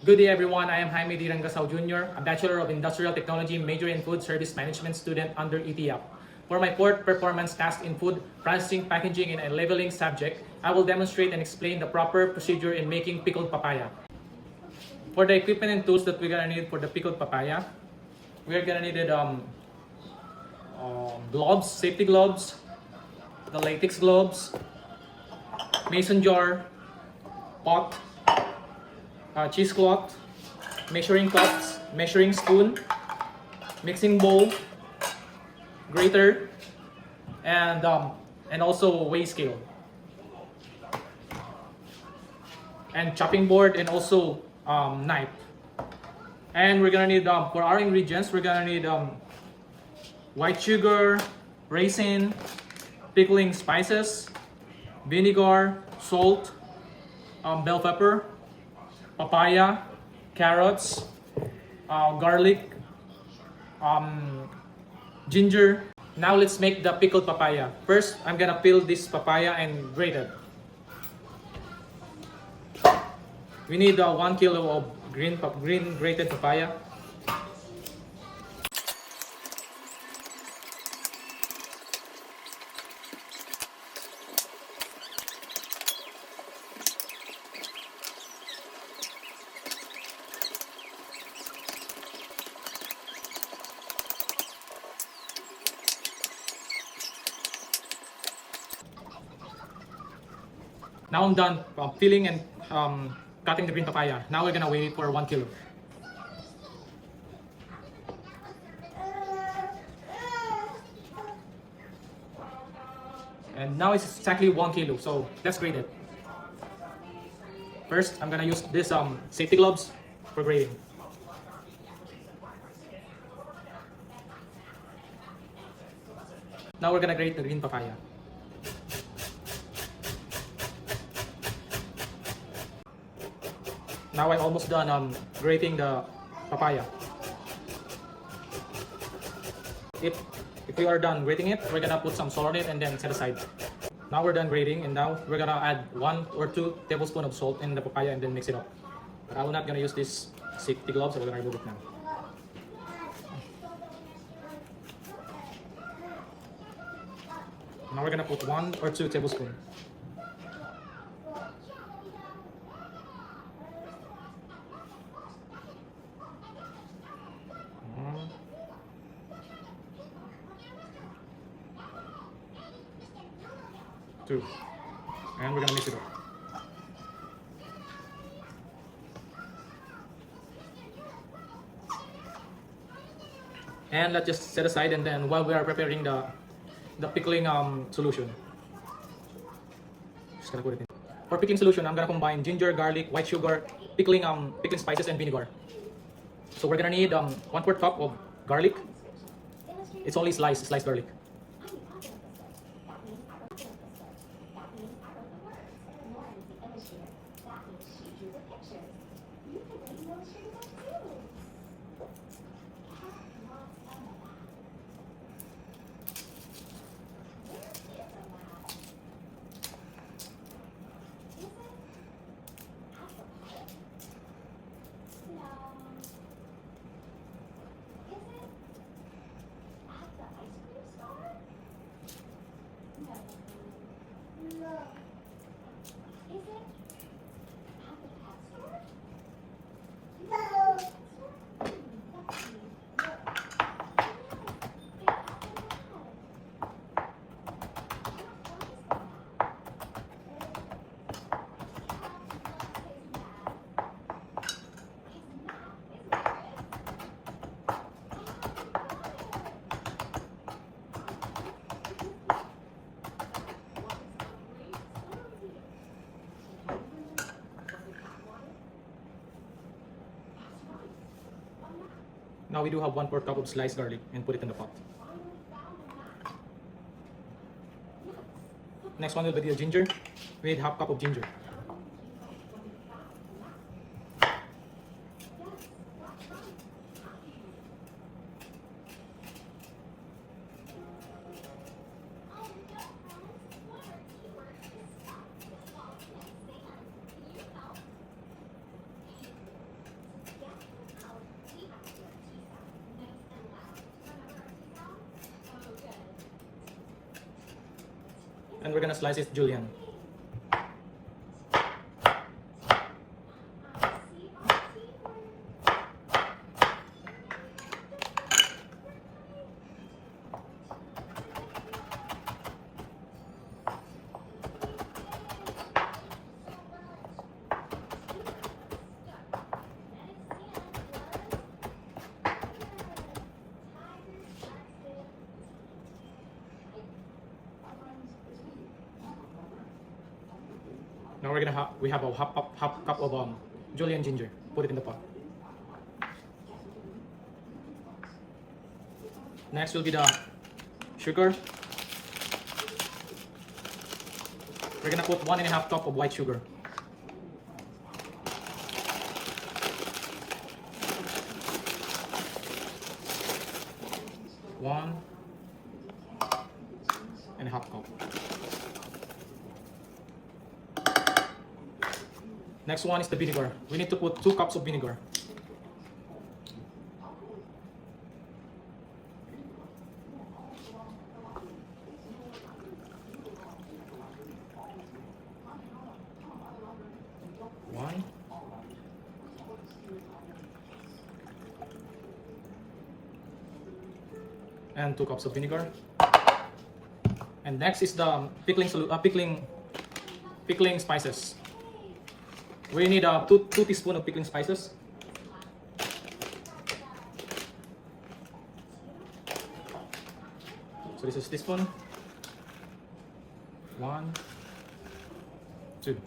Good day everyone, I am Jaime D. Rangasao Jr., a Bachelor of Industrial Technology, major in Food Service Management student under ETIAP. For my fourth performance task in food processing, packaging, and a labeling subject, I will demonstrate and explain the proper procedure in making pickled papaya. For the equipment and tools that we're gonna need for the pickled papaya, we're gonna need gloves, safety gloves, the latex gloves, mason jar, pot, cheesecloth, measuring cups, measuring spoon, mixing bowl, grater, and also weigh scale, and chopping board, and also knife. And we're gonna need for our ingredients, we're gonna need white sugar, raisin, pickling spices, vinegar, salt, bell pepper, papaya, carrots, garlic, ginger. Now let's make the pickled papaya. First, I'm gonna peel this papaya and grate it. We need 1 kilo of green grated papaya. Now I'm done peeling and cutting the green papaya. Now we're gonna weigh it for 1 kilo. And now it's exactly 1 kilo, so let's grade it. First, I'm gonna use this safety gloves for grading. Now we're gonna grade the green papaya. Now I'm almost done grating the papaya. If we are done grating it, we're gonna put some salt on it and then set aside. Now we're done grating, and now we're gonna add 1 or 2 tablespoons of salt in the papaya and then mix it up. But I'm not gonna use this safety gloves, so we're gonna remove it now. Now we're gonna put 1 or 2 tablespoons. Two. And we're gonna mix it up. And let's just set aside, and then while we are preparing the pickling solution, just gonna put it in. For pickling solution, I'm gonna combine ginger, garlic, white sugar, pickling spices, and vinegar. So we're gonna need 1/4 cup of garlic. It's only sliced garlic. Now we do have 1/4 cup of sliced garlic and put it in the pot. Next one will be the ginger. We need 1/2 cup of ginger. And we're gonna slice it julienne. Now we have a half cup of julienne ginger. Put it in the pot. Next will be the sugar. We're gonna put 1.5 cup of white sugar. One and a half cup. Next one is the vinegar. We need to put 2 cups of vinegar. One. And 2 cups of vinegar. And next is the pickling spices. We need 2 teaspoons of pickling spices. So this is teaspoon. 1, 2.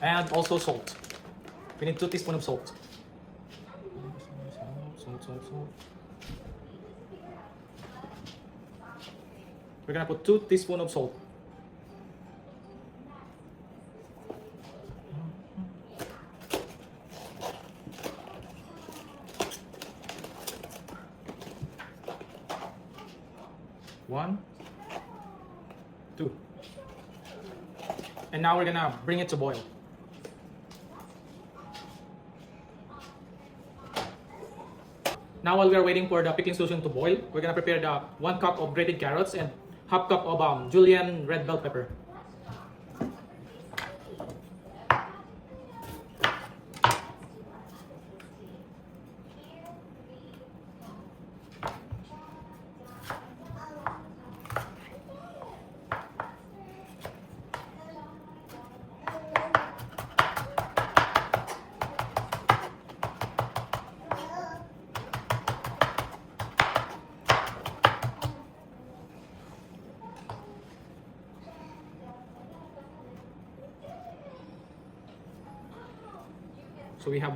And also salt. We need 2 teaspoons of salt. Salt. We're gonna put 2 teaspoons of salt. One, 2. And now we're gonna bring it to boil. Now while we are waiting for the pickling solution to boil, we're gonna prepare the 1 cup of grated carrots and half cup of julienne red bell pepper. So we have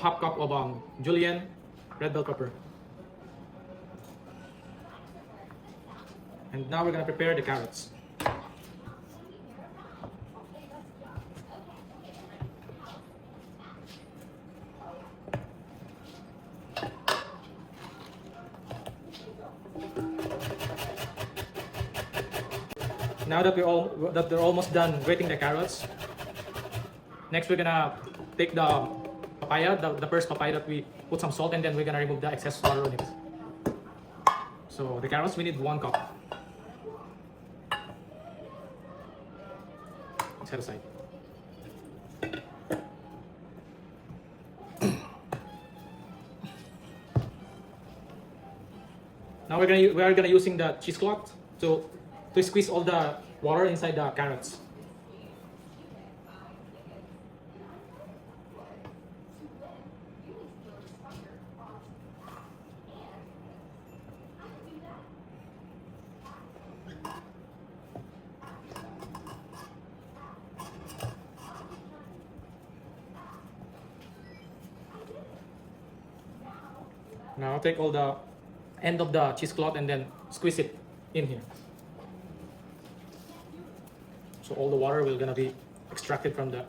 half cup of julienne red bell pepper. And now we're gonna prepare the carrots. Now that they're almost done grating the carrots, next we're gonna take the papaya, the first papaya that we put some salt, and then we're gonna remove the excess water on it. So the carrots, we need 1 cup. Set aside. Now we are gonna using the cheesecloth to squeeze all the water inside the carrots. Now take all the end of the cheesecloth and then squeeze it in here. So all the water will gonna be extracted from the.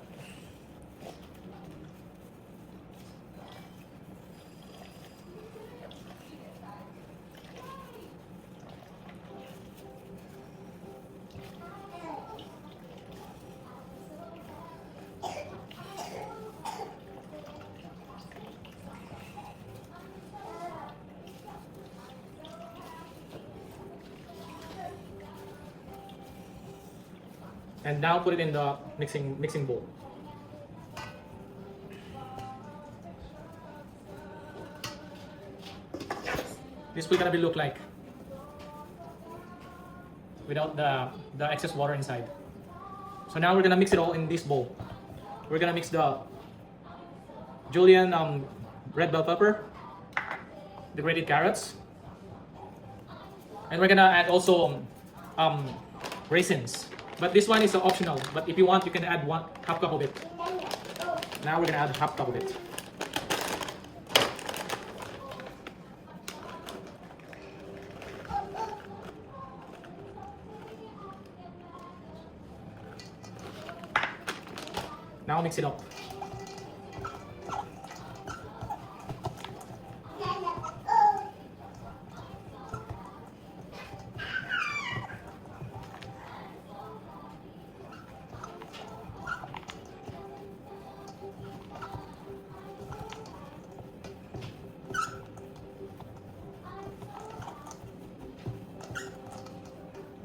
And now put it in the mixing bowl. This will gonna be look like without the excess water inside. So now we're gonna mix it all in this bowl. We're gonna mix the julienne red bell pepper, the grated carrots, and we're gonna add also raisins. But this one is optional. But if you want, you can add half cup of it. Now we're gonna add half cup of it. Now mix it up.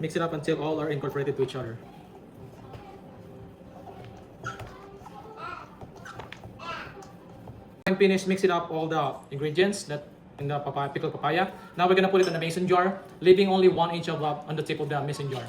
Mix it up until all are incorporated to each other. When finished mixing up all the ingredients that in the pickled papaya, now we're gonna put it in a mason jar, leaving only 1 inch of on the tip of the mason jar.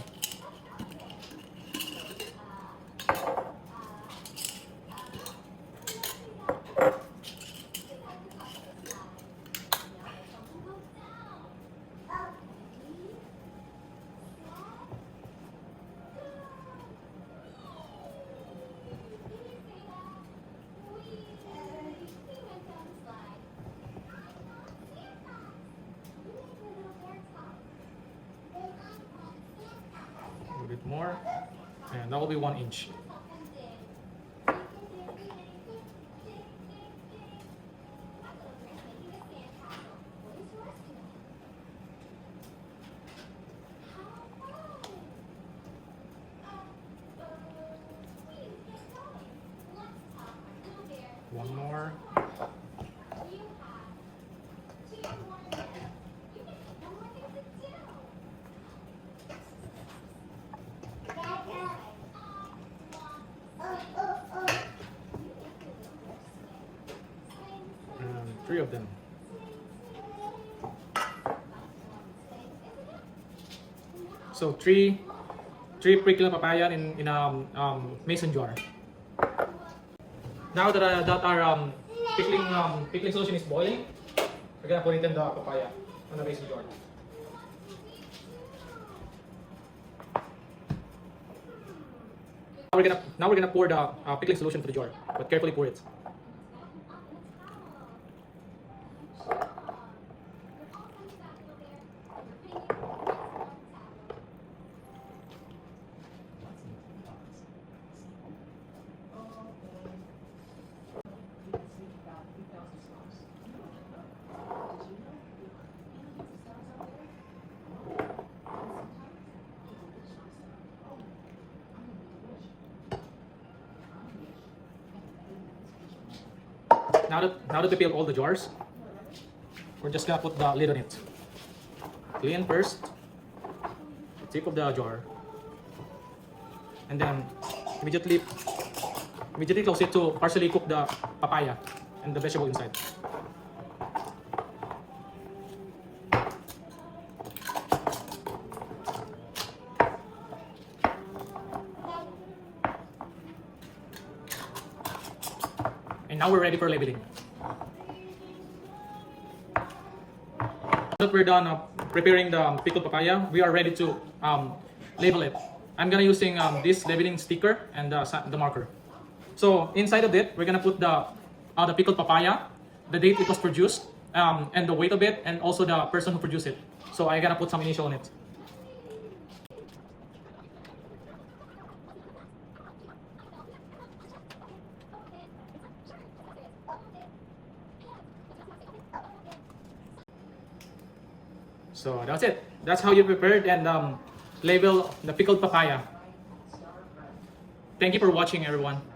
A bit more, and that will be 1 inch. One more. And 3 of them. So three pickled papaya in a mason jar. Now that our pickling solution is boiling, we're gonna put it in the papaya on the mason jar. Now we're gonna pour the pickling solution to the jar, but carefully pour it. Now that we filled all the jars, we're just gonna put the lid on it. Clean first, the tip of the jar, and then immediately close it to partially cook the papaya and the vegetable inside. And now we're ready for labeling. Now that we're done preparing the pickled papaya, we are ready to label it. I'm gonna using this labeling sticker and the marker. So inside of it, we're gonna put the pickled papaya, the date it was produced, and the weight of it, and also the person who produced it. So I'm gonna put some initial on it. So that's it. That's how you prepared and label the pickled papaya. Thank you for watching, everyone.